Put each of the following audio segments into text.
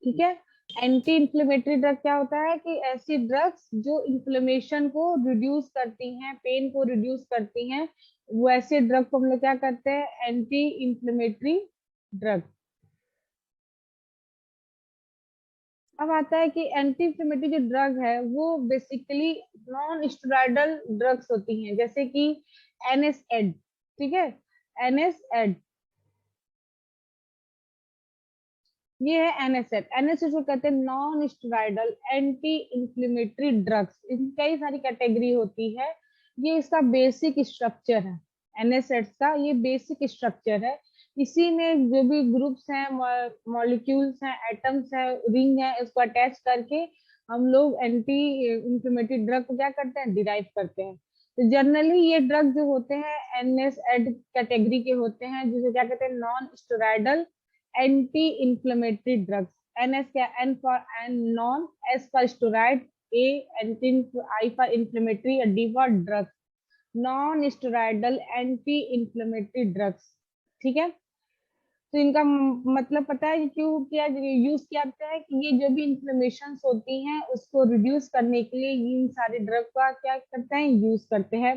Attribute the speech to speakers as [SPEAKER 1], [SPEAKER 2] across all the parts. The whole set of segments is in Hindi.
[SPEAKER 1] ठीक है। एंटी इंफ्लेमेटरी ड्रग क्या होता है कि ऐसी ड्रग्स जो इन्फ्लेमेशन को रिड्यूस करती हैं, पेन को रिड्यूस करती हैं, वो ऐसे ड्रग को हम लोग क्या करते हैं, एंटी इंफ्लेमेटरी ड्रग। अब आता है कि एंटी इंफ्लेमेटरी जो ड्रग है वो बेसिकली नॉन स्टेरॉयडल ड्रग्स होती हैं, जैसे कि एनएसएड। ठीक है, एनएसएड, ये है एनएसएड। एनएसएड को कहते हैं non steroidal anti inflammatory drugs. इनकी कई सारी कैटेगरी होती है, ये इसका बेसिक स्ट्रक्चर है। एनएसएड का ये बेसिक स्ट्रक्चर है। इसी में जो भी ग्रुप्स हैं, मॉलिक्यूल्स हैं, एटम्स है, रिंग है, इसको अटैच करके हम लोग एंटी इंफ्लेमेटरी ड्रग को क्या करते हैं, डिराइव करते हैं। तो जनरली ये ड्रग जो होते हैं एनएसएड कैटेगरी के होते हैं, जिसे क्या कहते हैं, non steroidal anti inflammatory drugs. N S क्या, N for N non, S for steroid, A anti, I for inflammatory, D for drugs, non steroidal anti inflammatory drugs. ठीक है। तो इनका मतलब पता है क्यों क्या यूज किया जाता है, कि ये जो भी इन्फ्लेमेशन होती हैं उसको रिड्यूस करने के लिए इन सारे ड्रग का क्या करते हैं, यूज करते हैं।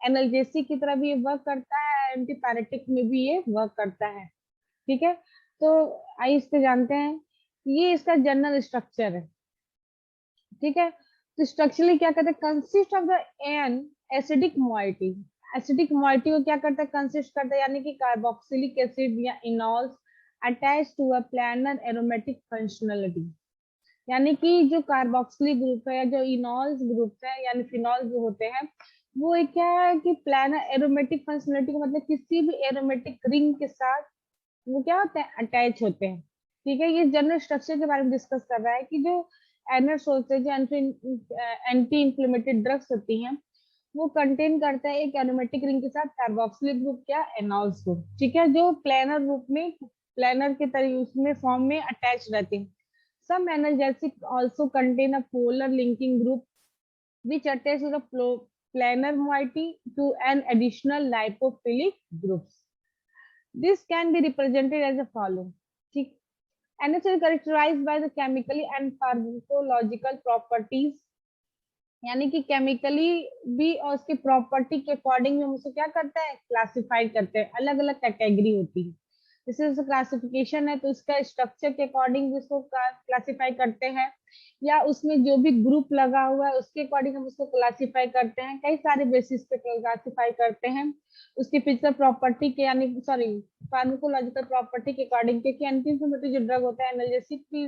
[SPEAKER 1] एनाल्जेसिक की तरह भी ये वर्क करता है, एंटीपायरेटिक में भी ये वर्क करता है। ठीक है। तो आइए इसको जानते हैं। ये इसका जनरल स्ट्रक्चर है। ठीक है। तो स्ट्रक्चरली क्या कहते हैं, consist of the an acidic moiety. Acidic moiety को क्या करता है, कंसिस्ट करता है, यानी कि कार्बोक्सिलिक एसिड या enols attach to a planar aromatic functionality. यानी कि जो कार्बोक्सिलिक ग्रुप है या जो इनॉल्स ग्रुप है यानी फिनॉल जो होते हैं, वो एक क्या है कि प्लानर एरोमेटिक फंक्शनलिटी का मतलब किसी भी एरोमेटिक रिंग के साथ वो क्या होते हैं, अटैच होते हैं। ठीक है। ये जनरल स्ट्रक्चर के बारे में डिस्कस कर रहा है कि जो एनर्स होते हैं, जो एंटी इंफ्लेमेटरी ड्रग्स होती हैं, वो कंटेन करता है एक एरोमेटिक रिंग के साथ कार्बोक्सिलिक ग्रुप या एनॉल्स ग्रुप। ठीक है, जो प्लेनर रूप में, प्लेनर के तरीके उसमें फॉर्म में अटैच रहते हैं। Some analgesic also contain a polar linking group which attach to the planar moiety to an additional lipophilic groups. This can be represented as a follow. ठीक, NH is characterized by the chemically and pharmacological properties, यानी कि केमिकली भी और उसके प्रॉपर्टी के अकॉर्डिंग हम उसको क्या करते हैं, क्लासिफाई करते हैं। अलग अलग कैटेगरी होती है, जैसे क्लासिफिकेशन है तो उसका स्ट्रक्चर के अकॉर्डिंग इसको क्लासिफाई करते हैं, या उसमें जो भी ग्रुप लगा हुआ है उसके अकॉर्डिंग हम उसको क्लासिफाई करते हैं। कई सारे बेसिस पे क्लासिफाई करते हैं उसकी फिजिकल प्रॉपर्टी के, यानी सॉरी फार्माकोलॉजिकल प्रॉपर्टी के अकॉर्डिंग, क्योंकि एंटी इंफ्लेमेटरी जो ड्रग होता है एनाल्जेसिक भी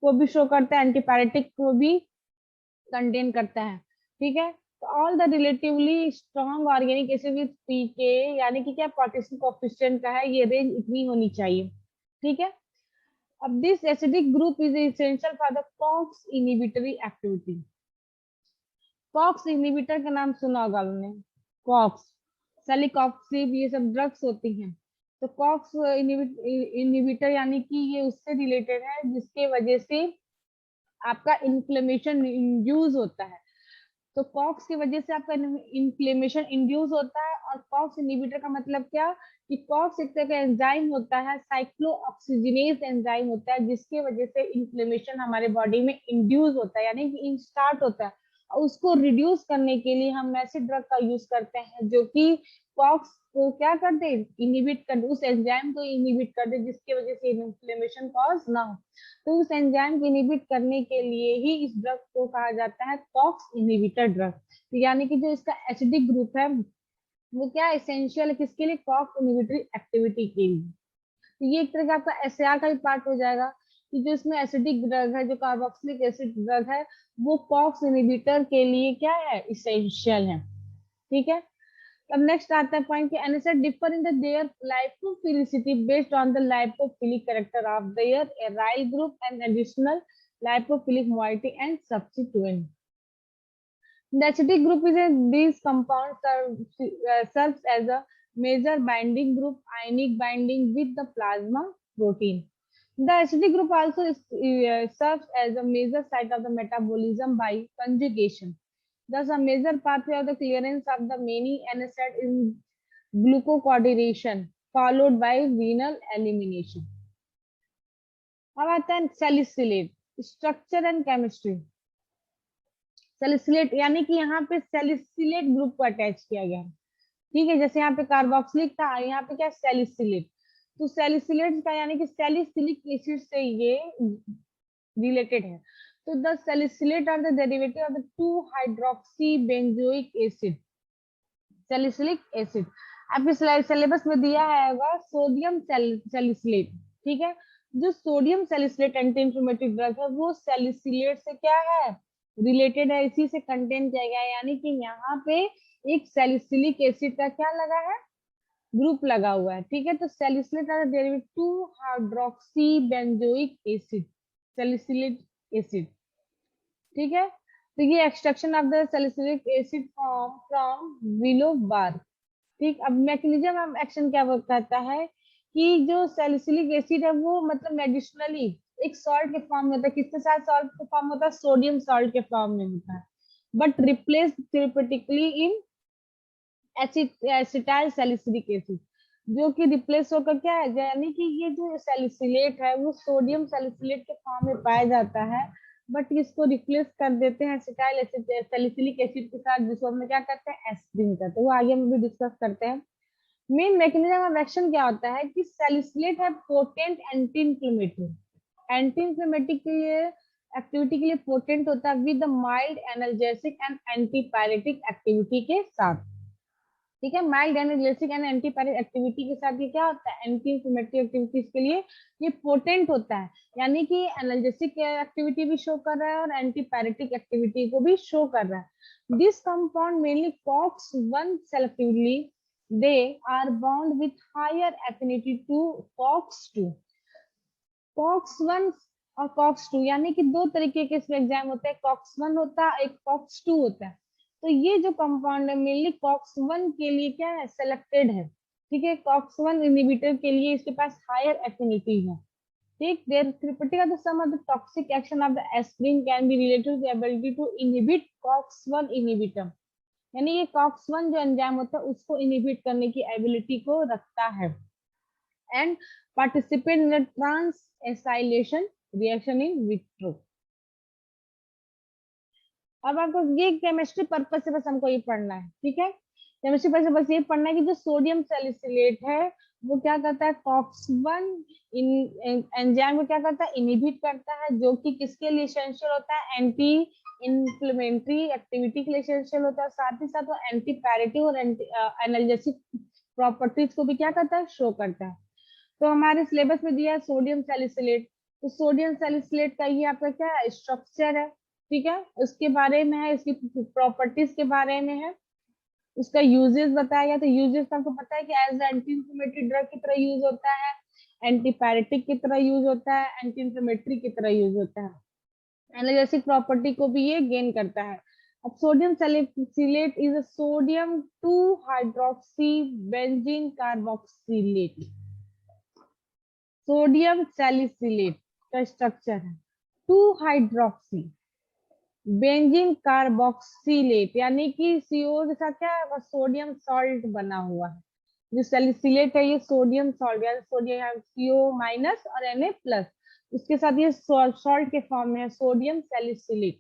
[SPEAKER 1] को भी शो करता है, एंटीपायरेटिक को भी कंटेन करता है। ठीक है। तो all the relatively strong organic acid with pK, यानी कि क्या पार्टीशन कोएफिशिएंट का है, ये रेंज इतनी होनी चाहिए। ठीक है। अब this acidic group is essential for the COX inhibitory activity. COX inhibitor का नाम सुना होगा आपने, कॉक्स, सेलिकॉक्सिब, ये सब ड्रग्स होती हैं। तो कॉक्स इनहिबिटर यानी कि ये उससे रिलेटेड है जिसके वजह से आपका इन्फ्लेमेशन इंड्यूस होता है। तो कॉक्स की वजह से आपका इन्फ्लेमेशन इंड्यूस होता है। और कॉक्स इनहिबिटर का मतलब क्या, कि कॉक्स एक तरह का एंजाइम होता है, साइक्लोऑक्सीजिनेज एंजाइम होता है, जिसकी वजह से इन्फ्लेमेशन हमारे बॉडी में इंड्यूस होता है, यानी कि स्टार्ट होता है। और उसको रिड्यूस करने के लिए हम ऐसे ड्रग का यूज करते हैं जो कि कॉक्स को क्या कर दे, इनहिबिट कर दे, उस एंजाइम को इनहिबिट कर दे, जिसकी वजह से इन्फ्लेमेशन कॉज ना हो। तो उस एंजाइम को इनहिबिट करने के लिए ही इस ड्रग को कहा जाता है कॉक्स इनहिबिटर ड्रग। तो यानी कि जो इसका एसिडिक ग्रुप है वो क्या एसेंशियल है, किसके लिए, कॉक्स इनहिबिटरी एक्टिविटी के लिए। तो ये एक तरह का आपका एसएआर का भी पार्ट हो जाएगा, कि जो इसमें एसिडिक ड्रग है, जो कार्बोक्सिलिक एसिड ड्रग है, वो कॉक्स इनहिबिटर के लिए क्या है, इसेंशियल है। ठीक है। अब नेक्स्ट आता है पॉइंट कि NSAID differ in the their lipophilicity based on the lipophilic character of their aryl group and additional lipophilic moiety and substituent. The acidic group is these compounds serves as a major binding group, ionic binding with the plasma protein. The acidic group also serves as a major site of the metabolism by conjugation. Thus, a major pathway of the clearance of the many NSAID is glucocortication, followed by renal elimination. अब आता है salicylate, structure and chemistry. Salicylate यानी कि यहाँ पे सैलिसिलेट ग्रुप को अटैच किया गया है, ठीक है। जैसे यहाँ पे कार्बोक्सिलिक था, यहाँ पे क्या सैलिसिलेट। तो सैलिसिलेट का यानी कि सैलिसिलिक एसिड से ये रिलेटेड है। तो the salicylate are the derivative of the two hydroxy benzoic acid, salicylic acid. आपके सिलेबस में दिया है सोडियम सैलिसिलेट, ठीक है। जो sodium salicylate anti inflammatory drug है वो सैलिसिलेट से क्या है, रिलेटेड है, इसी से कंटेन किया गया है। यानी कि यहाँ पे एक सैलिसिलिक एसिड का क्या लगा है, ग्रुप लगा हुआ है, ठीक है। तो salicylate are derivative two hydroxy benzoic acid, salicylic acid, ठीक है। तो ये extraction of the salicylic acid form from willow bar, ठीक। अब मैकेनिज्म ऑफ एक्शन क्या वो कहता है कि जो सैलिसिलिक एसिड है वो मतलब मेडिसिनली एक सॉल्ट के फॉर्म में होता है। किसके साथ सॉल्ट के फॉर्म होता है, सोडियम सॉल्ट के फॉर्म में होता है, but replace therapeutically in acetyl salicylic acid, जो कि रिप्लेस होकर क्या है, यानी कि ये जो सैलिसिलेट है वो सोडियम सैलिसिलेट के फॉर्म में पाया जाता है, बट इसको रिप्लेस कर देते हैं एसिटाइल एसिड सैलिसिलिक एसिड के साथ, जिसको हम क्या करते हैं, एस्पिरिन करते हैं। वो आगे हम भी डिस्कस करते हैं। मेन मैकेनिज्म ऑफ एक्शन क्या होता है कि सैलिसिलेट है potent anti inflammatory, anti inflammatory के लिए एक्टिविटी के लिए पोटेंट होता है with the mild analgesic and antipyretic activity के साथ, ठीक है। Mild analgesic and antipyretic activity के साथ ये क्या होता है, एंटी इंफ्लेमेटरी एक्टिविटीज के लिए ये पोटेंट होता है, यानी कि एनाल्जेसिक एक्टिविटी भी शो कर रहा है और एंटीपायरेटिक एक्टिविटी को भी शो कर रहा है। This compound mainly COX one selectively, they are bound with higher affinity to COX-2, COX-1 और COX-2, यानी कि दो तरीके के इसमें एग्जाम होते हैं, COX-1 होता है, एक COX-2 होता है। तो ये जो कंपाउंड है मेनली COX-1 के लिए क्या है, सेलेक्टेड है, ठीक है। COX-1 इनहिबिटर के लिए इसके पास हायर एफिनिटी है, ठीक। Their therapeutic of the some of the toxic action of the aspirin can be related to the ability to inhibit COX-1 inhibitor, यानी ये COX-1 जो एंजाइम होता है उसको इनहिबिट करने की एबिलिटी को रखता है, and participate in the trans acylation reaction in vitro. अब आपको ये केमिस्ट्री पर्पज से बस हमको ये पढ़ना है, ठीक है। केमिस्ट्री पर्पज से बस ये पढ़ना है कि जो सोडियम सैलिसिलेट है वो क्या करता है, COX-1 एंजाइम को क्या करता है, इनहिबिट करता है, जो कि किसके लिए एसेंशियल होता है, एंटी इन्फ्लेमेटरी एक्टिविटी के लिए एसेंशियल होता है, साथ ही साथ वो एंटीपायरेटिव और एनाल्जेसिक प्रॉपर्टीज को भी क्या करता है, शो करता है। तो हमारे सिलेबस में दिया है सोडियम सैलिसिलेट, तो सोडियम सैलिसिलेट का ये आपका क्या है, स्ट्रक्चर है, ठीक है। उसके बारे में है, इसकी प्रॉपर्टीज के बारे में है, उसका यूजेस बताया गया। तो यूजेस आपको पता है कि एज एंटी इंफ्लेमेटरी ड्रग की तरह यूज होता है, एंटीपायरेटिक की तरह यूज होता है, एंटी इंफ्लेमेटरी की तरह यूज होता है, एनाल्जेसिक प्रॉपर्टी को भी ये गेन करता है। अब sodium salicylate is a sodium 2 hydroxy benzene carboxylate, sodium salicylate का स्ट्रक्चर है 2 हाइड्रोक्सी बेंजीन कार्बोक्सिलेट, यानी कि CO के साथ क्या है, सोडियम सॉल्ट बना हुआ है। जो सैलिसिलेट है ये सोडियम सॉल्ट, यानी सोडियम CO माइनस और Na प्लस, उसके साथ ये सॉल्ट के फॉर्म में है, सोडियम सैलिसिलेट।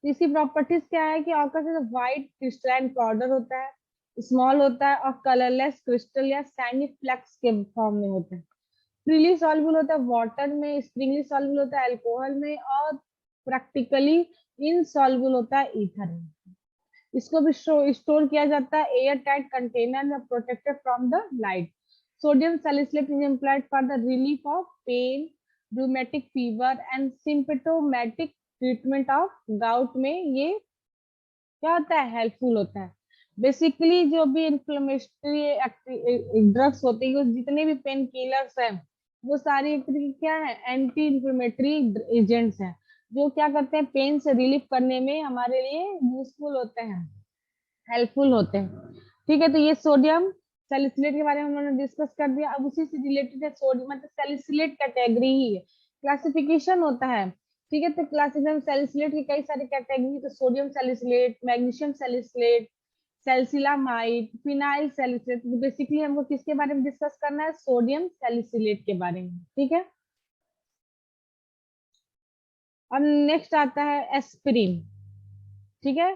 [SPEAKER 1] इसकी प्रॉपर्टीज क्या है कि ऑकर से व्हाइट क्रिस्टलाइन पाउडर होता है, स्मॉल होता है और कलरलेस क्रिस्टल या सैनी फ्लेक्स के फॉर्म में होता है, फ्रीली सॉल्युबल होता है वाटर में, स्प्रिंगली सॉल्युबल होता है अल्कोहल में, और प्रैक्टिकली इनसॉल्युबल होता है ईथर में। इसको भी स्टोर किया जाता है एयर टाइट कंटेनर में, protected from the light. Sodium salicylate is employed for the relief of pain, rheumatic fever and symptomatic treatment of gout में ये क्या होता है, हेल्पफुल होता है। बेसिकली जो भी इन्फ्लेमेटरी ड्रग्स होते हैं, जितने भी पेन किलर्स हैं, वो सारी एक तरीके क्या है, एंटी इन्फ्लेमेटरी एजेंट्स हैं, जो क्या करते हैं, पेन से रिलीफ करने में हमारे लिए यूजफुल होते हैं, हेल्पफुल होते हैं, ठीक है। तो ये सोडियम सैलिसिलेट के बारे में हमने डिस्कस कर दिया। अब उसी से रिलेटेड है सोडियम, मतलब सैलिसिलेट कैटेगरी ही है, क्लासिफिकेशन होता है, ठीक है। तो क्लासिफिकेशन सैलिसिलेट की कई सारी कैटेगरी, तो sodium salicylate, magnesium salicylate, salicylamide, phenyl salicylate. तो बेसिकली हमको किसके बारे में डिस्कस करना है, सोडियम सैलिसिलेट के बारे में, ठीक है। अब नेक्स्ट आता है एस्पिरिन। ठीक है,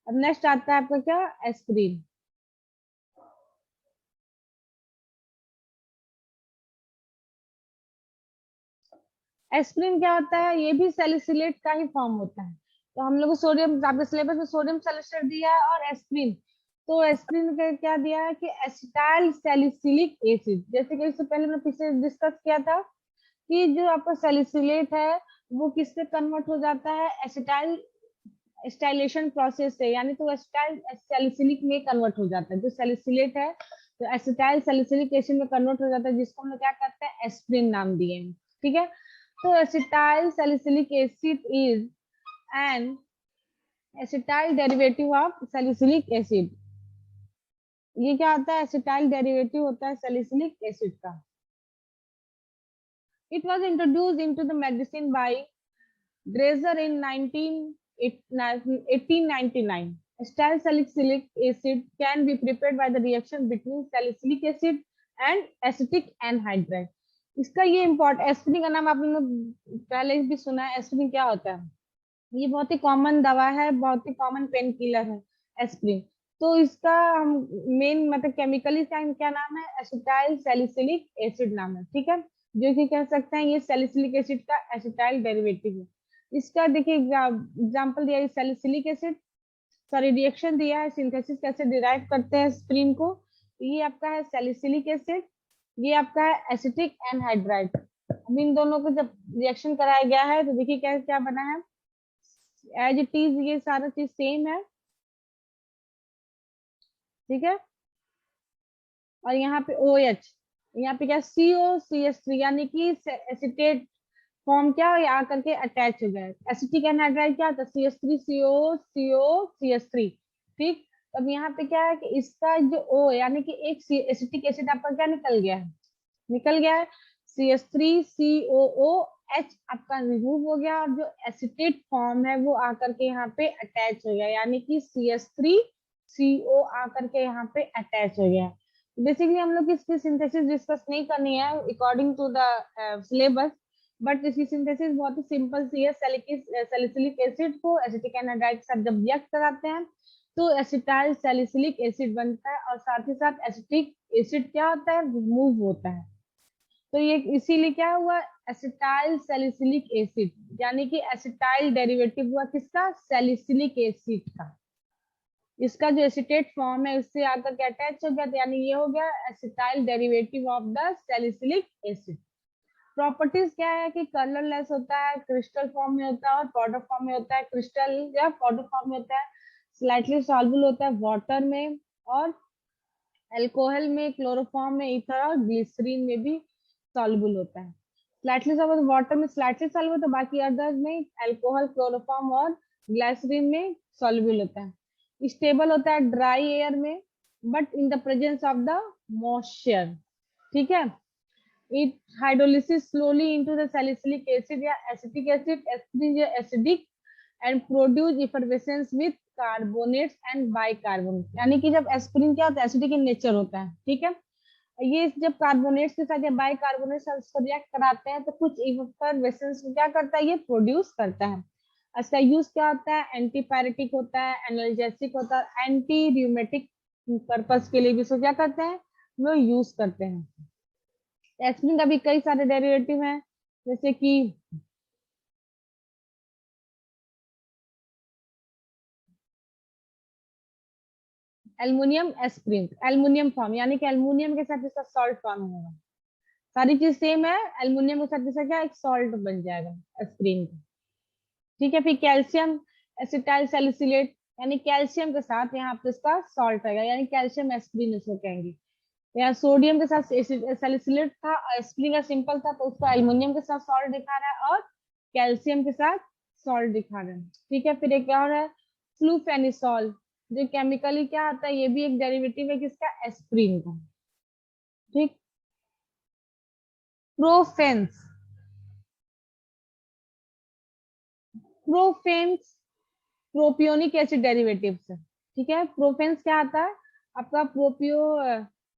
[SPEAKER 1] अब नेक्स्ट आता है आपका क्या, एस्पिरिन। एस्पिरिन क्या होता है, ये भी सैलिसिलेट का ही फॉर्म होता है। तो हम लोग को सोडियम, आपके सिलेबस में सोडियम सैलिसिलेट दिया है और एस्पिरिन। तो एस्पिरिन का क्या दिया है कि एसिटाइल सैलिसिलिक एसिड, जैसे कि इससे पहले हमने पीछे डिस्कस किया था कि जो आपका सैलिसिलेट है वो किससे कन्वर्ट हो जाता है, एसिटाइल एस्टाइलेशन प्रोसेस से, यानी तो एसिटाइल सैलिसिलिक में कन्वर्ट हो जाता है। जो सैलिसिलेट है तो एसिटाइल सैलिसिलिक एसिड में कन्वर्ट हो जाता है, जिसको हम लोग क्या कहते हैं, एस्पिरिन नाम दिए हैं। ठीक है, तो acetyl salicylic acid is an acetyl derivative of salicylic acid. ये क्या होता है, एसिटाइल डेरिवेटिव होता है सैलिसिलिक एसिड का। It was introduced into the medicine bye Drazer in 1899. Acyl salicylic acid can be prepared by the reaction between salicylic acid and acetic anhydride. इसका ये इम्पोर्ट, एस्पिरिन का नाम आपने पहले भी सुना है। एस्पिरिन क्या होता है, ये बहुत ही कॉमन दवा है, बहुत ही कॉमन पेन किलर है एस्पिरिन। तो इसका हम मेन मतलब केमिकली क्या नाम है, एसिटाइल सैलिसिलिक एसिड नाम है। ठीक है, जो कि कह सकते हैं ये सैलिसिलिक एसिड का एसिटाइल डेरिवेटिव है। इसका देखिए एग्जांपल दिया है सैलिसिलिक एसिड, सॉरी रिएक्शन दिया है, सिंथेसिस कैसे डिराइव करते हैं एस्पिरिन को। तो ये आपका है सैलिसिलिक एसिड, ये आपका है एसिटिक एनहाइड्राइड। अब इन दोनों को जब रिएक्शन कराया गया है तो देखिए क्या क्या बना है, एज इट इज ये सारा चीज सेम है। ठीक है, और यहाँ पे ओ एच, यहाँ पे क्या COCH3, यानी कि एसिटेट फॉर्म क्या है, आकर के अटैच हो गया। एसिटिक एनहाइड्राइड क्या होता है, CH3CO COCH3। ठीक, अब यहाँ पे क्या है कि इसका जो O यानी कि एक एसिटिक एसिड आपका क्या निकल गया है, निकल गया है। CH3COOH आपका रिमूव हो गया, और जो एसिटेट फॉर्म है वो आकर के यहाँ पे अटैच हो गया, यानी कि CH3CO आकर के यहाँ पे अटैच हो गया। बेसिकली हम लोग इसकी सिंथेसिस डिस्कस नहीं करनी है according to the syllabus, but इसकी सिंथेसिस बहुत ही सिंपल सी है। सैलिसिलिक एसिड को एसिटिक एनहाइड्राइड के साथ जब रिएक्ट कराते हैं तो एसिटाइल सैलिसिलिक एसिड बनता है, और साथ ही साथ एसिटिक एसिड क्या होता है, रिमूव होता है। तो ये इसीलिए क्या हुआ, एसिटाइल सैलिसिलिक एसिड, यानी कि एसिटाइल डेरिवेटिव हुआ किसका, सैलिसिलिक एसिड का। इसका जो एसिटेट फॉर्म है उससे आकर के अटैच हो गया, तो यानी ये हो गया acetyl derivative of the salicylic acid. Properties क्या है कि कलरलेस होता है, क्रिस्टल फॉर्म में होता है और पाउडर फॉर्म में होता है। क्रिस्टल या पाउडर फॉर्म में होता है, स्लाइटली सॉल्युबल होता है वाटर में और अल्कोहल में, क्लोरोफॉर्म में, ईथर और ग्लिसरीन में भी सॉल्युबल होता है। स्लाइटली सॉल्युबल वाटर में स्लाइटली सॉल्युबल, तो बाकी अदर्स में अल्कोहल, क्लोरोफॉर्म और ग्लिसरीन में सॉल्युबल होता है। स्टेबल होता है ड्राई एयर में, but in the presence of the moisture. ठीक है, it hydrolysis slowly into the salicylic acid या acetic acid, aspirin या acidic, and produce effervescence with carbonates and bicarbonate। यानी कि जब एस्पिरिन क्या होता है, एसिडिक इन नेचर होता है। ठीक है, ये जब कार्बोनेट्स के साथ या बाइकार्बोनेट से रिएक्ट कराते हैं तो कुछ इफरवेसेंस क्या करता है, ये प्रोड्यूस करता है। इसका यूज क्या होता है, एंटीपायरेटिक होता है, एनाल्जेसिक होता है, एंटी र्यूमेटिक पर्पस के लिए भी इसको क्या करते हैं, वो यूज करते हैं। एस्पिरिन का भी कई सारे डेरिवेटिव हैं, जैसे कि एल्युमिनियम एस्पिरिन, एल्युमिनियम फॉर्म, यानी कि एल्युमिनियम के साथ इसका सॉल्ट फॉर्म होगा। सारी चीज सेम है, एल्युमिनियम के साथ इसका क्या, एक सॉल्ट बन जाएगा एस्पिरिन का। ठीक है, फिर कैल्शियम एसिटाइल सैलिसिलेट, यानी कैल्शियम के साथ यहाँ पे इसका सॉल्ट आएगा, यानी कैल्शियम एस्पिरिन इसको कहेंगे। यहाँ सोडियम के साथ सैलिसिलेट था, एस्पिरिन का सिंपल था, तो उसको एल्युमिनियम के साथ सॉल्ट दिखा रहा है और कैल्शियम के साथ सॉल्ट दिखा रहे हैं। ठीक है, फिर एक क्या हो रहा है, फ्लूफेनिसॉल, जो केमिकली क्या आता है, ये भी एक डेरिवेटिव है किसका, एस्पिरिन का। ठीक, प्रोफेंस, प्रोफेंस प्रोपियोनिक एसिड डेरिवेटिव है। ठीक है, प्रोफेंस क्या आता है आपका,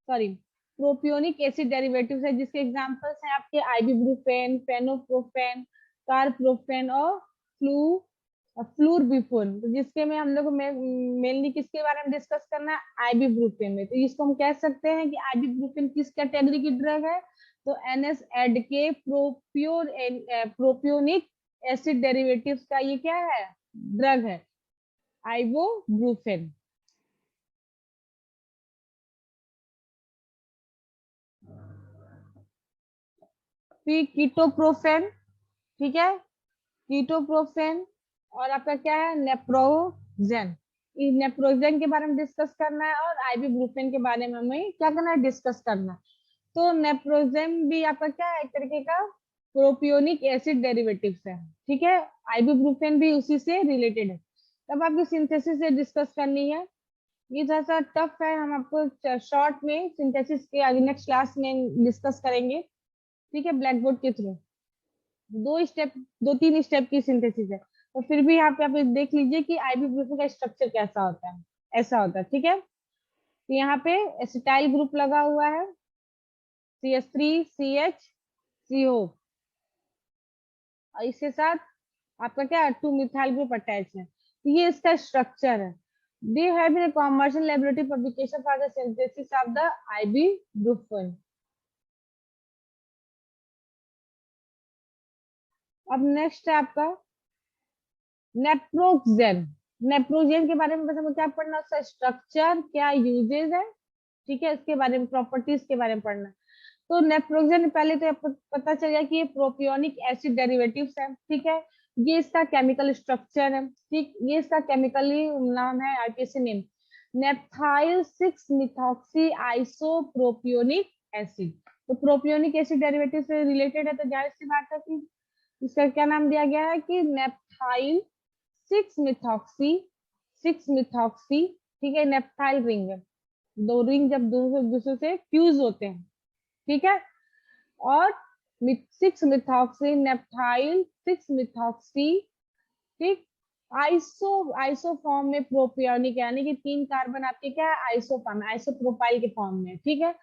[SPEAKER 1] सॉरी प्रोपियोनिक एसिड डेरिवेटिव है, जिसके एग्जांपल्स हैं आपके आइबुप्रोफेन, फेनोप्रोफेन, कार्प्रोफेन और फ्लूरबिफोन, तो जिसके में हम लोग मेनली किसके बारे में डिस्कस करना है, आइबुप्रोफेन में। तो इसको हम कह सकते हैं कि आइबुप्रोफेन किस कैटेगरी की ड्रग है, तो NSAID के प्रोपियोनिक एसिड डेरिवेटिव्स का ये क्या है, ड्रग है, आइबुप्रोफेन। फिर कीटोप्रोफेन, ठीक है, कीटोप्रोफेन, और आपका क्या है, नेप्रोजेन। इस नेप्रोजेन के बारे में डिस्कस करना है और आइबुप्रोफेन के बारे में हमें क्या करना है, डिस्कस करना है। तो नेप्रोजेन भी आपका क्या है, एक तरीके का प्रोपियोनिक एसिड डेरिवेटिव्स है, ठीक है। आइबुप्रोफेन भी उसी से रिलेटेड है। तब आपकी सिंथेसिस से डिस्कस करनी है, ये थोड़ा सा टफ है, हम आपको शॉर्ट में सिंथेसिस के आगे नेक्स्ट क्लास में डिस्कस करेंगे, ठीक है, ब्लैक बोर्ड के थ्रू। दो तीन स्टेप की सिंथेसिस है, तो फिर भी यहाँ पे आप देख लीजिए कि आइबुप्रोफेन का स्ट्रक्चर कैसा होता है, ऐसा होता है, ठीक है। तो यहाँ पे एसिटाइल ग्रुप लगा हुआ है, CH3CHCO, और इसके साथ आपका क्या, 2 मिथाइल ग्रुप अटैच है। तो ये इसका स्ट्रक्चर है। They have been a commercial laboratory publication for the synthesis of the ibuprofen। अब नेक्स्ट है आपका नेप्रोजेन। नेप्रोजेन के बारे में बस हमें क्या पढ़ना, उसका स्ट्रक्चर, क्या यूजेज है, ठीक है, इसके बारे में, प्रॉपर्टीज के बारे में पढ़ना। तो नेप्रोजेन पहले तो आपको पता चल गया कि ये प्रोपियोनिक एसिड डेरिवेटिव्स है, ठीक है। ये इसका केमिकल स्ट्रक्चर है, ठीक, ये इसका केमिकली नाम है, IUPAC name, नेप्थाइल 6 methoxy isopropionic acid. तो प्रोपियोनिक एसिड डेरिवेटिव से रिलेटेड है, तो जाहिर सी बात है कि इसका क्या नाम दिया गया है कि नेप्थाइल 6 मिथॉक्सी, ठीक है, नेप्थाइल रिंग है, दो रिंग जब दूसरे से फ्यूज होते हैं, ठीक है, और 6 मिथॉक्सी नेप्थाइल 6 मिथॉक्सी, ठीक, आइसो फॉर्म में प्रोपियोनिक, यानी कि 3 कार्बन आपके क्या है, आइसो फॉर्म, आइसोप्रोपाइल के फॉर्म में, ठीक है।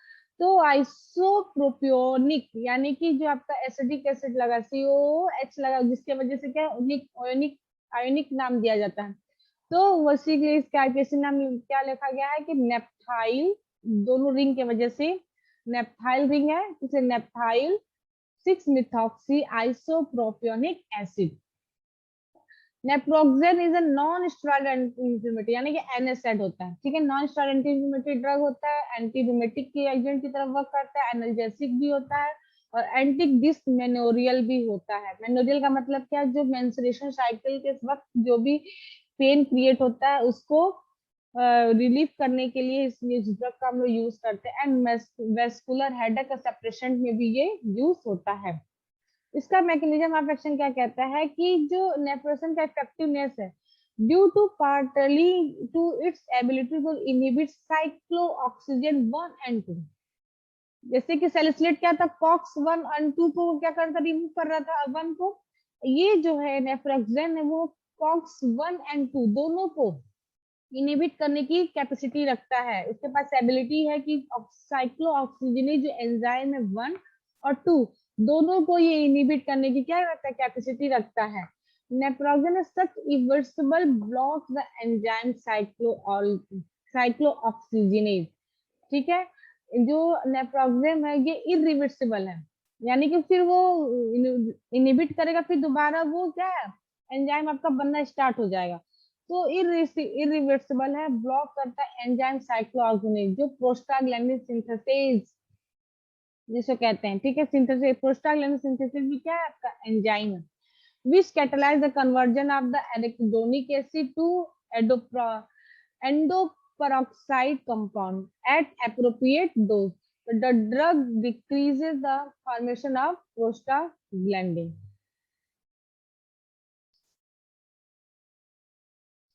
[SPEAKER 1] तो आइसोप्रोपियोनिक यानी कि जो आपका एसिडिक एसिड लगा, COOH लगा, जिसके वजह से क्या, आयोनिक आयोनिक नाम दिया जाता है। तो वैसे के इसका आईपीएसी नाम क्या लिखा गया है कि नेप्थाइल, दोनों रिंग के वजह से नेप्थाइल रिंग है, इसे naphthyl 6 methoxy isopropionic acid. Naproxen is a non steroid anti inflammatory, यानी कि NSAID होता है, ठीक है, non steroid anti inflammatory drug होता है, एंटी रूमेटिक की एजेंट की तरह वर्क करता है, एनाल्जेसिक भी होता है, और एंटी डिसमेनोरियल भी होता है। मेनोरियल का मतलब क्या है, जो मेंस्ट्रुएशन साइकिल के वक्त जो भी पेन क्रिएट होता है उसको रिलीफ करने के लिए इस ड्रग का हम लोग यूज करते हैं, एंड वेस्कुलर हेडेक सेपरेशन में भी ये यूज होता है। इसका मैकेनिज्म ऑफ एक्शन क्या कहता है कि जो नेप्रोजेन का इफेक्टिवनेस है, due to partly to its ability to inhibit cyclooxygenase 1 and 2। जैसे कि सैलिसिलेट क्या था, कॉक्स 1 एंड 2 को क्या करता, रिमूव कर रहा था, 1 को। ये जो है नेप्रोजेन है, वो कॉक्स 1 एंड 2 दोनों को इनहिबिट करने की कैपेसिटी रखता है। उसके पास एबिलिटी है कि साइक्लोऑक्सीजनेज जो एंजाइम है 1 और 2 दोनों को ये इनहिबिट करने की क्या रखता है, कैपेसिटी रखता है। Naproxen such irreversible block the enzyme cyclooxygenase, ठीक है। जो नेप्रोजेन है ये इरिवर्सिबल है, यानी कि फिर वो इनहिबिट करेगा, फिर दोबारा वो क्या है, एंजाइम आपका बनना स्टार्ट हो जाएगा। तो इरिवर्सिबल है, ब्लॉक करता है एंजाइम साइक्लोऑक्सीजनेज, जो प्रोस्टाग्लैंडिन सिंथेसेज जिसे कहते हैं, ठीक है, सिंथेसिस, प्रोस्टाग्लैंडिन सिंथेसिस भी क्या है, आपका एंजाइम है, which catalyze the conversion of the arachidonic acid to endoperoxide compound at appropriate dose. So the drug decreases the formation of prostaglandin.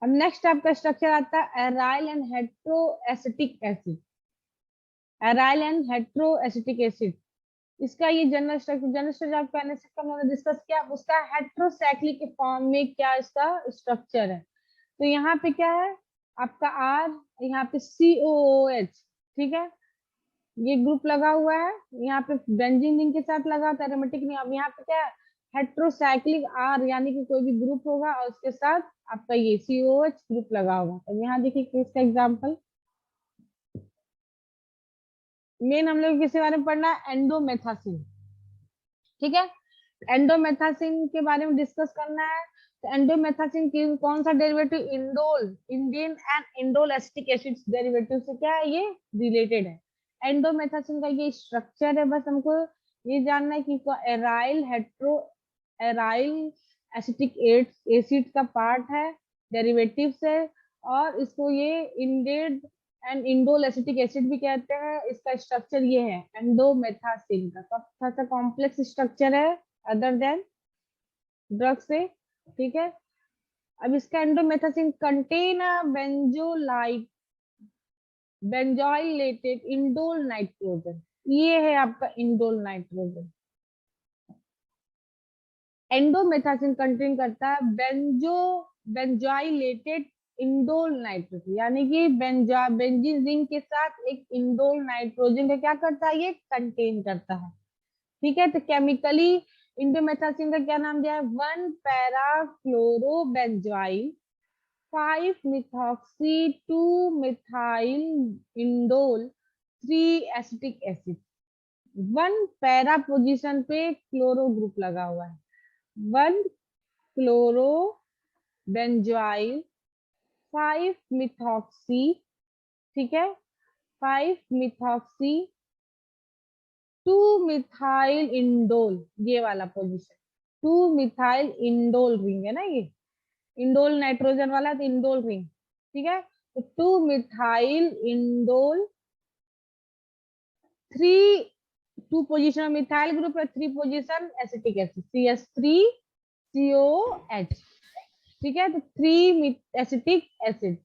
[SPEAKER 1] अब नेक्स्ट आपका स्ट्रक्चर आता है aryl and heteroacetic acid. Aryl and heteroacetic acid, इसका ये जनरल स्ट्रक्चर आपका एनएसिड का हमने डिस्कस किया, उसका हेट्रोसाइक्लिक के फॉर्म में क्या इसका स्ट्रक्चर है। तो यहाँ पे क्या है आपका R, यहाँ पे COOH, ठीक है, ये ग्रुप लगा हुआ है, यहाँ पे बेंजीन रिंग के साथ लगा होता है, एरोमेटिक नहीं। अब यहाँ पे क्या है, हेट्रोसाइक्लिक आर यानी कि कोई भी ग्रुप होगा और उसके साथ आपका ये COH ग्रुप लगा होगा। तो यहाँ देखिए इसका एग्जाम्पल, मेन हम लोग किसके बारे में पढ़ना है, एंडोमेथासिन। ठीक है, एंडोमेथासिन के बारे में डिस्कस करना है। तो एंडोमेथासिन की कौन सा derivative, indole, Indian and indole acetic acid derivative से क्या है, ये रिलेटेड है। एंडोमेथासिन का ये स्ट्रक्चर है, बस हमको ये जानना है कि aryl hetero aryl acetic acid का पार्ट है, डेरिवेटिव से, और इसको ये ended and indole acetic acid भी कहते हैं। इसका स्ट्रक्चर ये है एंडोमेथासिन का, थोड़ा सा कॉम्प्लेक्स स्ट्रक्चर है अदर देन ड्रग से। ठीक है, अब इसका एंडोमेथासिन कंटेन बेंजोलाइट बेंजोइलेटेड इंडोल नाइट्रोजन, ये है आपका इंडोल नाइट्रोजन। एंडोमेथासिन कंटेन करता है बेंजोइलेटेड इंडोल नाइट्रोजन, यानी कि बेंजीन रिंग के साथ एक इंडोल नाइट्रोजन का क्या करता है, ये कंटेन करता है। ठीक है, तो केमिकली इंडोमेथासिन का क्या नाम दिया है, 1 para chlorobenzoyl 5 methoxy 2 methyl indole 3 acetic acid. 1 para position पे क्लोरो ग्रुप लगा हुआ है, 1 क्लोरो बेंजोइल 5 मिथॉक्सी, ठीक है, 5 मिथॉक्सी 2 मिथाइल इंडोल, ये वाला पोजीशन 2 मिथाइल इंडोल रिंग है ना, ये इंडोल नाइट्रोजन वाला, तो इंडोल रिंग। ठीक है, तो 2 methyl indole 3, 2 position methyl group है, 3 पोजीशन एसिटिक एसिड CH3COH। ठीक है, तो 3 एसिटिक एसिड।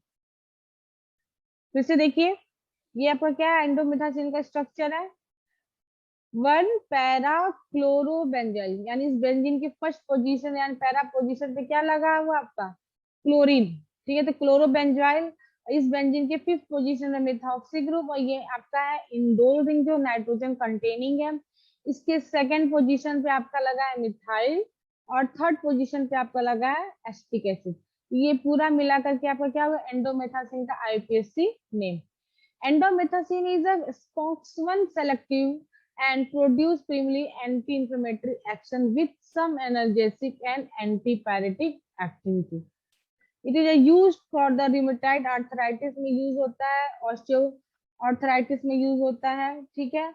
[SPEAKER 1] फिर से देखिए, ये आपका क्या है, एंडोमेथासिन का स्ट्रक्चर है, 1 पैरा क्लोरोबेंजाइल, यानी इस बेंजीन की फर्स्ट पोजीशन यानी पैरा पोजीशन पे क्या लगा हुआ आपका, क्लोरीन। ठीक है, तो क्लोरोबेंजाइल, इस बेंजीन के 5th पोजीशन में मिथॉक्सी ग्रुप, और ये आपका है इंडोल रिंग जो नाइट्रोजन कंटेनिंग है। इसके 2nd पोजीशन पे आपका लगा है मिथाइल, और 3rd पोजीशन पे आपका लगा है एसिटिक एसिड। ये पूरा मिला करके आपका क्या हुआ, एंडोमेथासिन का IUPAC name. Endomethacin is a SCOX1 selective and produce primarily anti-inflammatory action with some analgesic and antipyretic activity. It is used for the rheumatoid arthritis में यूज होता है, ऑस्टियो आर्थराइटिस में यूज होता है। ठीक है,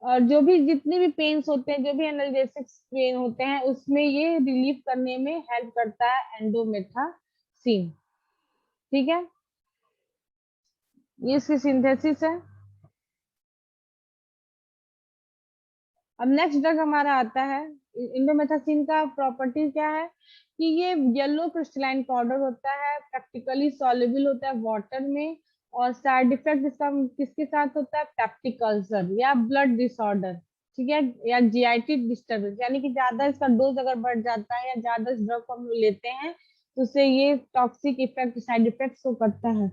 [SPEAKER 1] और जो भी जितने भी पेन्स होते हैं, जो भी एनाल्जेसिक पेन होते हैं, उसमें ये रिलीफ करने में हेल्प करता है एंडोमेथासिन। ठीक है, ये इसकी सिंथेसिस है। अब नेक्स्ट ड्रग हमारा आता है, इंडोमेथासिन का प्रॉपर्टी क्या है कि ये येलो क्रिस्टलाइन पाउडर होता है, प्रैक्टिकली सॉल्युबल होता है वाटर में, और साइड इफेक्ट इसका किसके साथ होता है, पेप्टिक अल्सर या ब्लड डिसऑर्डर। ठीक है, या GIT डिस्टर्बेंस, यानी कि ज्यादा इसका डोज अगर बढ़ जाता है या ज्यादा इस ड्रग को हम लेते हैं तो उससे ये toxic effect, side effect show करता है,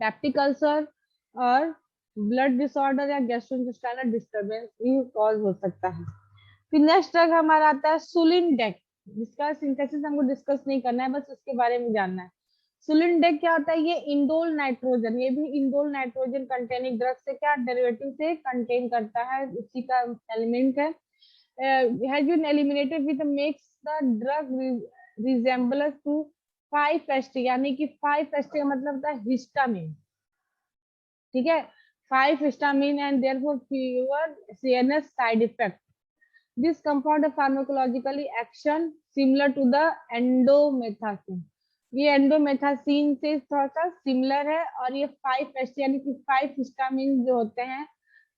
[SPEAKER 1] पेप्टिक अल्सर और ब्लड डिसऑर्डर या गैस्ट्रोइंटेस्टाइनल डिस्टरबेंस भी कॉज हो सकता है। फिर नेक्स्ट ड्रग हमारा आता है सुलिनडेक, जिसका सिंथेसिस हमको डिस्कस नहीं करना है, बस उसके बारे में जानना है। सुलिनडेक क्या होता है, ये इंडोल नाइट्रोजन, ये भी इंडोल नाइट्रोजन कंटेनिंग ड्रग से क्या डेरिवेटिव से कंटेन करता है, उसी का एलिमेंट है। Has been eliminated with makes the drug resemble to 5-FST, यानी कि 5-FST का मतलब होता है हिस्टामिन। ठीक है, 5 histamine and therefore fewer CNS side effect. This compound pharmacologically action similar to the endomethacin. ये एंडोमेथासिन से थोड़ा सा सिमिलर है, और ये 5-FST यानी कि 5 हिस्टामिन जो होते हैं,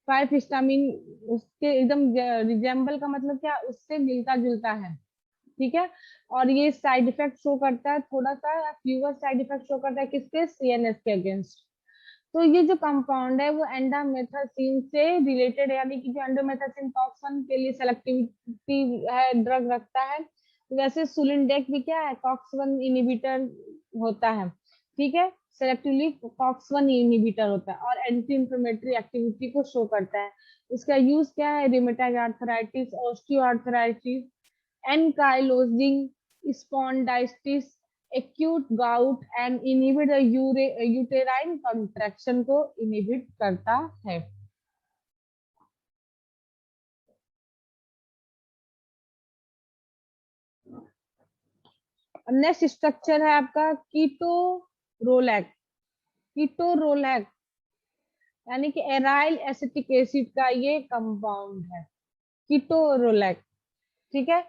[SPEAKER 1] 5 हिस्टामिन उसके एकदम रिजेंबल का मतलब क्या, उससे मिलता जुलता है। ठीक है, और ये साइड इफेक्ट शो करता है, थोड़ा सा फ्यूअर साइड इफेक्ट शो करता है किसके, CNS के अगेंस्ट। तो ये जो कंपाउंड है वो एंडोमेथासिन से रिलेटेड है, यानी कि जो एंडोमेथासिन कॉक्स 1 के लिए सेलेक्टिविटी है, ड्रग रखता है, वैसे सुलिनडेक भी क्या है, कॉक्स 1 इनहिबिटर होता है। ठीक है, सेलेक्टिवली कॉक्स 1 इनहिबिटर होता है और एंटी इंफ्लेमेटरी एक्टिविटी को शो करता है। इसका यूज क्या है? Rheumatoid arthritis, osteoarthritis, ankylosing spondylitis, acute gout and inhibit the uterine contraction को इनहिबिट करता है। नेक्स्ट स्ट्रक्चर है आपका कीटोरोलैक। कीटोरोलैक यानी कि एराइल एसिटिक एसिड का ये कंपाउंड है, कीटोरोलैक। ठीक है,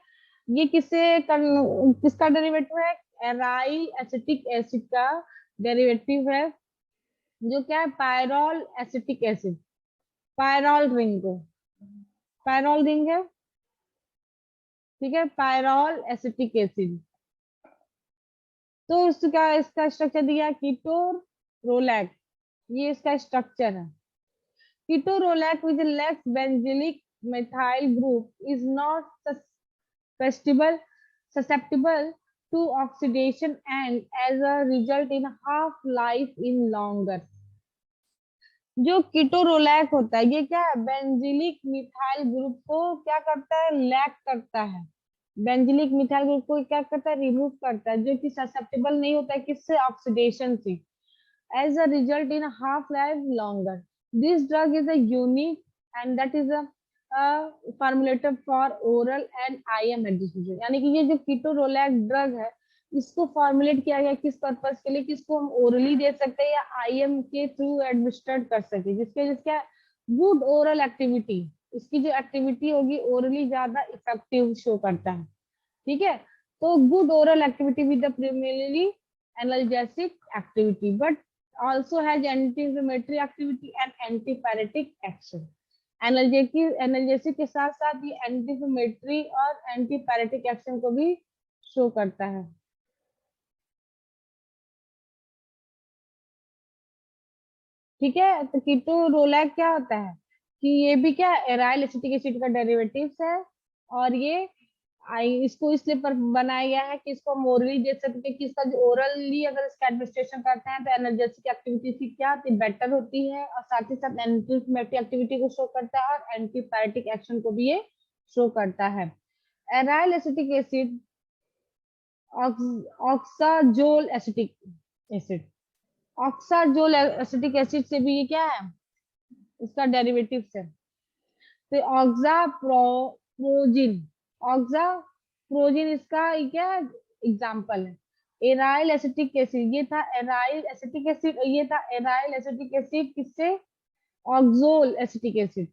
[SPEAKER 1] ये किसका डेरिवेटिव है? एराइल एसिटिक एसिड का डेरिवेटिव है, जो क्या है? Pyrrole acetic acid, pyrrole ring को, पायरॉल रिंग है। ठीक है, पायरॉल एसिटिक एसिड। तो इसका स्ट्रक्चर दिया कीटोरोलैक, ये इसका स्ट्रक्चर है। Ketorolac which lacks benzylic methyl group is not susceptible to oxidation and as a result in half life in longer। जो कीटोरोलैक होता है ये क्या है? बेंजिलिक मिथाइल ग्रुप को क्या करता है? लैक करता है। बेंजिलिक मिथाइल ग्रुप को क्या करता है? रिमूव करता है, जो कि ससेप्टेबल नहीं होता है किससे? ऑक्सीडेशन से। as a result in a half life longer. This drug is a unique and that is a formulated for oral and IM administration। यानी कि ये जो कीटोरोलैक ड्रग है इसको फॉर्मुलेट किया गया किस पर्पस के लिए? किसको हम ओरली दे सकते हैं या IM के थ्रू एडमिनिस्ट्रेट कर सकते हैं, जिसके जिसका गुड ओरल एक्टिविटी, इसकी जो एक्टिविटी होगी ओरली ज्यादा इफेक्टिव शो करता है। ठीक है, तो good oral activity with the primarily analgesic activity but also has anti-inflammatory activity and antipyretic action। Analgesic के साथ साथ ये एंटी इंफ्लेमेटरी और एंटीपायरेटिक एक्शन को भी शो करता है। ठीक है, तो कीटोरोलैक क्या होता है कि ये भी क्या एराइल एसिटिक एसिड का डेरिवेटिव्स है और ये इसको इसलिए पर बनाया गया है कि इसको हम ओरली दे सकते हैं कि इसका जो ओरली अगर इसका एडमिनिस्ट्रेशन करते हैं तो एनर्जेटिक एक्टिविटी की क्या होती है? बेटर होती है और साथ ही साथ एंटी इंफ्लेमेटरी एक्टिविटी को शो करता है और एंटीपायरेटिक एक्शन को भी ये शो करता है। Aryl acetic acid oxazole acetic acid, oxazole acetic acid से भी ये क्या है? इसका डेरिवेटिव है। तो ऑक्साप्रोजिन, ऑक्साप्रोजिन इसका क्या एग्जांपल है? एराइल एसिटिक एसिड, ये था एराइल एसिटिक एसिड और ये था एराइल एसिटिक एसिड किससे? ऑक्सोल एसिटिक एसिड।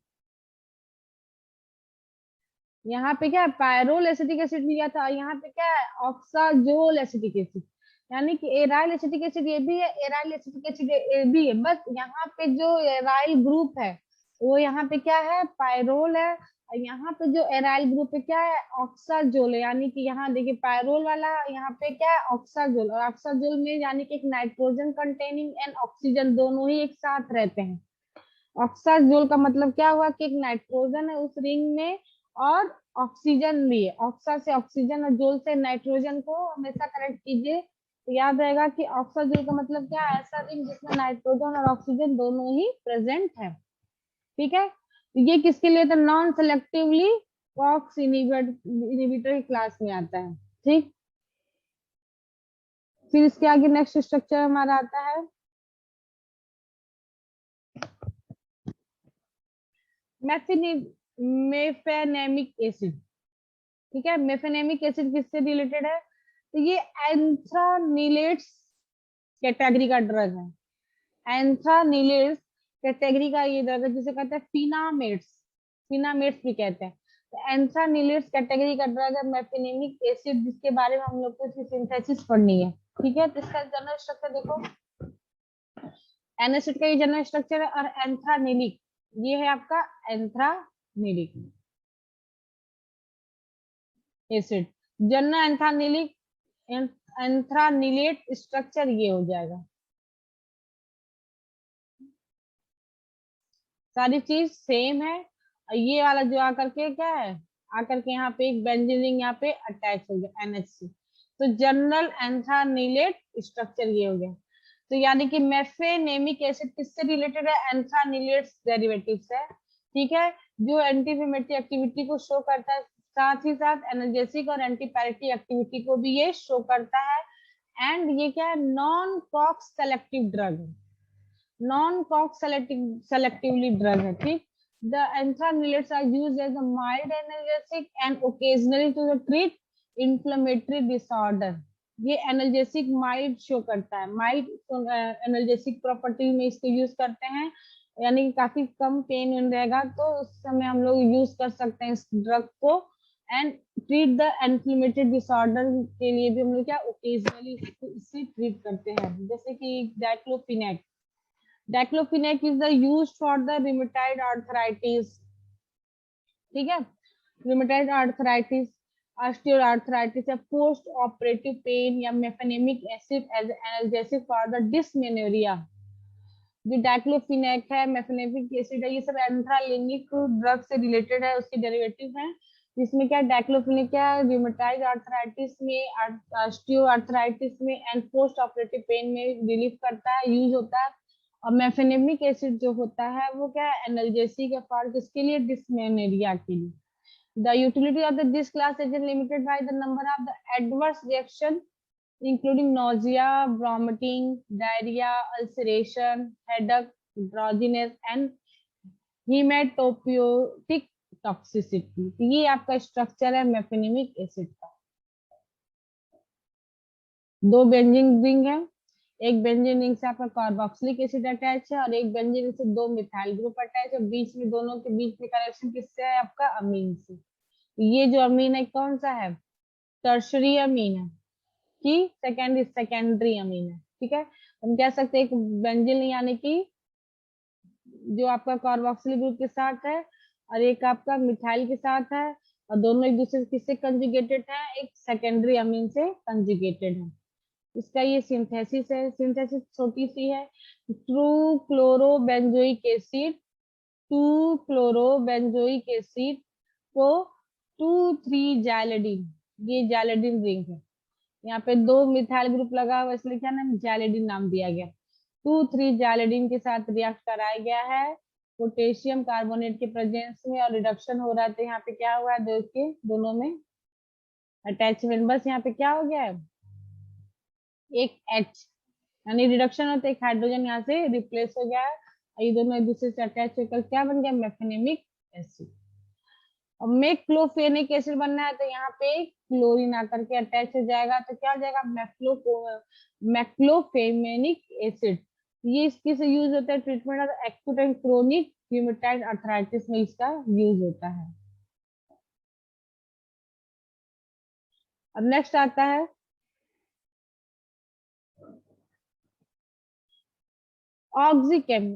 [SPEAKER 1] यहाँ पे क्या है? पायरोल एसिटिक एसिड लिया था, यहाँ पे क्या है? ऑक्साजोल एसिटिक एसिड। यानी कि एराइल एसिटिक एसिड ये भी है, एराइल एसिटिक एसिड ये भी है, बस यहाँ पे जो एराइल ग्रुप है वो यहाँ पे क्या है? पायरोल है। और यहाँ पे जो एराइल ग्रुप है क्या है? ऑक्साजोल है। यानी कि यहाँ देखिए पायरोल वाला यहाँ पे क्या है? ऑक्साजोल, और ऑक्साजोल में यानी कि एक नाइट्रोजन कंटेनिंग एंड ऑक्सीजन दोनों ही एक साथ रहते हैं। ऑक्साजोल का मतलब क्या हुआ कि एक नाइट्रोजन है उस रिंग में और ऑक्सीजन भी है। ऑक्सा से ऑक्सीजन और जोल से नाइट्रोजन को हमेशा कनेक्ट कीजिए तो याद रहेगा कि ऑक्साजोल का मतलब क्या है? ऐसा रिंग जिसमें नाइट्रोजन और ऑक्सीजन दोनों ही प्रेजेंट है। ठीक है, तो ये किसके लिए? तो नॉन सेलेक्टिवली कॉक्स इनहिबिटर की क्लास में आता है। ठीक, फिर इसके आगे नेक्स्ट स्ट्रक्चर हमारा आता है मेफेनेमिक एसिड। ठीक है, मेफेनेमिक एसिड किससे रिलेटेड है? तो ये एंथ्रानिलेट्स कैटेगरी का ड्रग है। एंथ्रानिलेट्स कैटेगरी का ये ड्रग है जिसे कहते हैं फिनामेट्स, फिनामेट्स भी कहते हैं। तो एंथ्रानिलेट्स कैटेगरी का ड्रग है मेफेनेमिक एसिड, जिसके बारे में हम लोग को इसकी सिंथेसिस पढ़नी है। ठीक है, तो इसका जनरल स्ट्रक्चर देखो, एनएसिड का ये जनरल स्ट्रक्चर है और एंथ्रानिलिक ये है आपका anthranilic acid. General anthranilic anthranilate structure ये हो जाएगा। सारी चीज सेम है। ये वाला जो आकर के क्या है? आकर के यहाँ पे एक बेंजीन रिंग यहाँ पे अटैच हो गया NH से, तो जनरल एंथ्रानिलेट स्ट्रक्चर ये हो गया। तो यानी कि मेफेनेमिक एसिड किससे रिलेटेड है, एंथ्रानिलेट्स डेरिवेटिव से, ठीक है, जो एंटी इंफ्लेमेटरी एक्टिविटी को शो करता है, साथ ही साथ एनर्जेसिक और एंटी पैरेटिव एक्टिविटी को भी ये शो करता है। एंड ये क्या है, नॉन कॉक्स सेलेक्टिव ड्रग है, नॉन कॉक्स सेलेक्टिवली ड्रग है, ठीक। The anthranilates are used as a mild analgesic and occasionally to treat inflammatory disorder. ये एनाल्जेसिक माइल्ड शो करता है, माइल्ड एनाल्जेसिक प्रॉपर्टी में इसको यूज करते हैं, यानी कि काफी कम पेन रहेगा तो उस समय हम लोग यूज कर सकते हैं इस ड्रग को। And treat the inflammatory disorder के लिए भी हम लोग क्या ओकेजनली इससे ट्रीट करते हैं, जैसे कि diclofenac. Diclofenac is the used for the rheumatoid arthritis, ठीक है, रूमेटाइड आर्थराइटिस, ऑस्टियोआर्थराइटिस या पोस्ट ऑपरेटिव पेन, या mefenamic acid as analgesic for the dysmenorrhea. जो डाइक्लोफिनेक है, मेफेनेमिक एसिड है, ये सब एंथ्रालिनिक ड्रग से रिलेटेड है, उसके डेरिवेटिव है। जिसमें क्या डाइक्लोफिनेक क्या रूमेटाइड आर्थराइटिस में, ऑस्टियोआर्थराइटिस में एंड पोस्ट ऑपरेटिव पेन में रिलीफ करता है, यूज होता है। और मेफेनेमिक एसिड जो होता है वो क्या एनाल्जेसिक है फॉर किसके लिए, डिस्मेनोरिया के लिए। The utility of this class is limited by the number of the adverse reaction, including nausea, vomiting, diarrhea, ulceration, headache, drowsiness, and hematopiotic toxicity। तो ये आपका स्ट्रक्चर है मेफेनेमिक एसिड का। दो बेंजीन रिंग है, एक बेंजीन रिंग से आपका कार्बोक्सिलिक एसिड अटैच है और एक बेंजीन रिंग से दो मिथाइल ग्रुप अटैच है, बीच में दोनों के बीच में कनेक्शन किससे है, आपका अमीन से। ये जो अमीन है कौन सा है, टर्शरी अमीन है कि सेकेंडरी अमीन है, ठीक है। हम कह सकते हैं एक बेंजीन यानी कि जो आपका कार्बोक्सिलिक ग्रुप के साथ है और एक आपका मिथाइल के साथ है, और दोनों एक दूसरे से किससे कंजुगेटेड है, एक सेकेंडरी अमीन से कंजुगेटेड है। इसका ये सिंथेसिस है, सिंथेसिस छोटी सी है, ट्रू क्लोरोबेंजोइक एसिड, टू क्लोरोबेंजोइक एसिड को 2,3 जैलेडिन, ये जैलेडिन रिंग है, यहाँ पे दो मिथाइल ग्रुप लगा हुआ इसलिए क्या नाम, जैलेडिन नाम दिया गया। 2,3 जैलेडिन के साथ रिएक्ट कराया गया है पोटेशियम कार्बोनेट के प्रेजेंस में और रिडक्शन हो रहा है, तो यहाँ पे क्या हुआ है, देखिए दोनों में अटैचमेंट, बस यहाँ पे क्या हो गया है, एक H, यानी रिडक्शन होता है, एक हाइड्रोजन यहाँ से रिप्लेस हो गया है, और ये दोनों एक दूसरे से अटैच होकर क्या बन गया, मेफेनेमिक एसिड। और मेक्लोफेनिक एसिड बनना है तो यहाँ पे क्लोरीन आकर के अटैच हो जाएगा, तो क्या हो जाएगा, मैक्लोफेमेनिक एसिड। ये इसके से यूज होता है treatment of acute and chronic rheumatoid arthritis में इसका यूज होता है। अब नेक्स्ट आता है ऑक्सीकेम,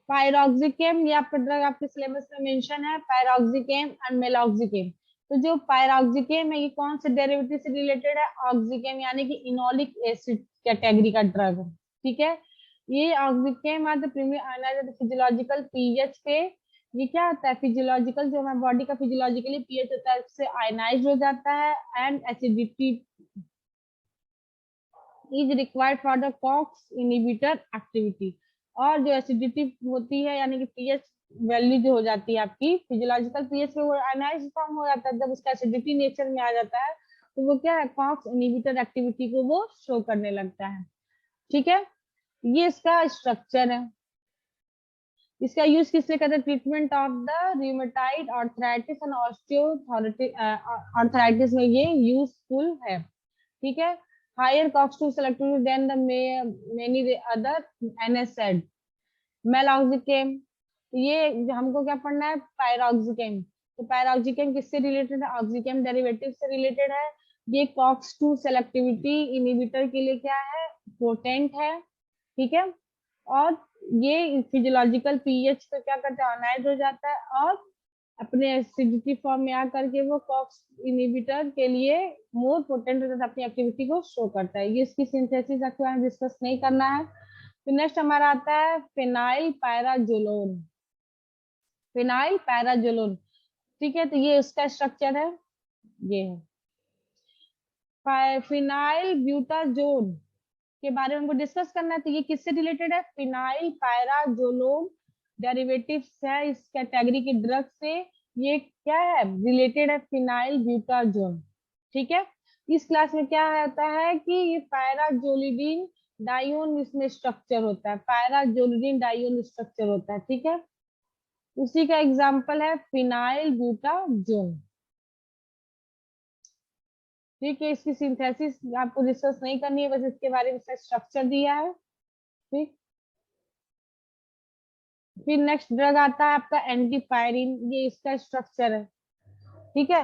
[SPEAKER 1] पायरोक्सिकेम, ये आपका ड्रग आपके सिलेबस में मेंशन है, पायरोक्सिकेम एंड मेलॉक्सिकेम। तो जो पायरोक्सिकेम है ये कौन से डेरिवेटिव से रिलेटेड है, ऑक्सीकेम यानी कि इनोलिक एसिड कैटेगरी का ड्रग है, ठीक है। ये oxicam are the premier physiological pH पे, ये क्या होता है, फिजियोलॉजिकल जो हमारे बॉडी का फिजियोलॉजिकली पीएच होता है उससे आयनाइज हो जाता है, and acidity is required for the COX inhibitor activity. और जो एसिडिटी होती है यानी कि पीएच वैल्यू जो हो जाती है आपकी फिजियोलॉजिकल पीएच में वो आयनाइज फॉर्म हो जाता है, जब उसका एसिडिटी नेचर में आ जाता है तो वो क्या है, कॉक्स इनहिबिटर एक्टिविटी को वो शो करने लगता है, ठीक है। ये इसका स्ट्रक्चर है। इसका यूज किससे करते हैं, treatment of the rheumatoid arthritis and arthritis में ये यूजफुल है, ठीक है। Higher COX-2 selectivity than the many other NSAID। Meloxicam, ये हमको क्या पढ़ना है, पायरोक्सिकेम। तो पायरोक्सिकेम किससे रिलेटेड है, ऑक्सीकेम डेरिवेटिव से रिलेटेड है। ये COX-2 सेलेक्टिविटी इनहिबिटर के लिए क्या है, पोटेंट है, ठीक है। और ये फिजियोलॉजिकल पीएच पे क्या करता है, अनाइड हो जाता है और अपने एसिडिटी फॉर्म में आकर के वो कॉक्स इनहिबिटर के लिए मोर पोटेंट होता है, अपनी एक्टिविटी को शो करता है। ये इसकी सिंथेसिस आपको डिस्कस नहीं करना है। तो नेक्स्ट हमारा आता है फिनाइल पैराजोलोन, फिनाइल पैराजोलोन, ठीक है। तो ये उसका स्ट्रक्चर है, ये है फिनाइल ब्यूटाजोन, के बारे में हमको डिस्कस करना है। तो ये किससे रिलेटेड है? फिनाइल पायराजोलोल डेरिवेटिव्स है इस कैटेगरी के ड्रग से। ये क्या है? रिलेटेड है फिनाइल ब्यूटाजोन। ठीक है। इस क्लास में क्या होता है कि ये पायराजोलिडीन डाइओन इसमें स्ट्रक्चर होता है, पायराजोलिडीन डाइओन स्ट्रक्चर होता है। ठीक है। उसी का एग्जाम्पल है फिनाइल ब्यूटाजोन। ठीक है। इसकी सिंथेसिस आपको डिस्कस नहीं करनी है, बस इसके बारे में स्ट्रक्चर दिया है। ठीक। फिर नेक्स्ट ड्रग आता है आपका एंटीपायरिन। ये इसका स्ट्रक्चर है। ठीक है।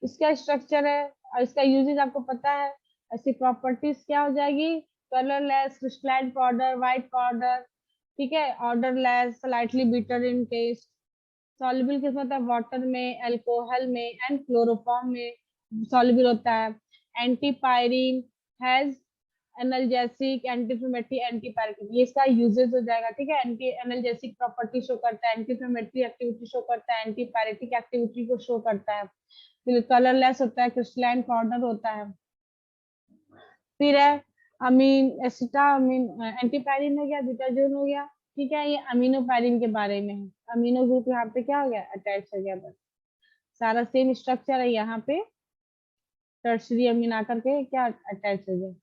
[SPEAKER 1] इसका स्ट्रक्चर है और इसका यूजेज आपको पता है। ऐसी प्रॉपर्टीज क्या हो जाएगी? Colourless, crystalline powder, white powder. ठीक है। Odourless, slightly bitter in taste, soluble किस मतलब वाटर में, अल्कोहल में एंड क्लोरोफॉर्म में सॉल्युबल होता है। Antipyrine has analgesic, anti-inflammatory, antipyretic, ये इसका यूजेस हो जाएगा। ठीक है। एंटी एनाल्जेसिक प्रॉपर्टी शो करता है, एंटीइंफ्लेमेटरी एक्टिविटी शो करता है, एंटीपायरेटिक एक्टिविटी को शो करता है। फिर कलरलेस होता है, क्रिस्टलाइन पाउडर होता है। फिर है अमीन एसिटा अमीन, एंटीपायरिन हो गया, ब्यूटाजोन हो गया। ठीक है। ये अमीनोपायरिन के बारे में है। अमीनो ग्रुप यहाँ पे क्या हो गया? अटैच हो गया। बस सारा सेम स्ट्रक्चर है यहाँ पे, टर्सरी अमीन आकर के क्या अटैच हो गया।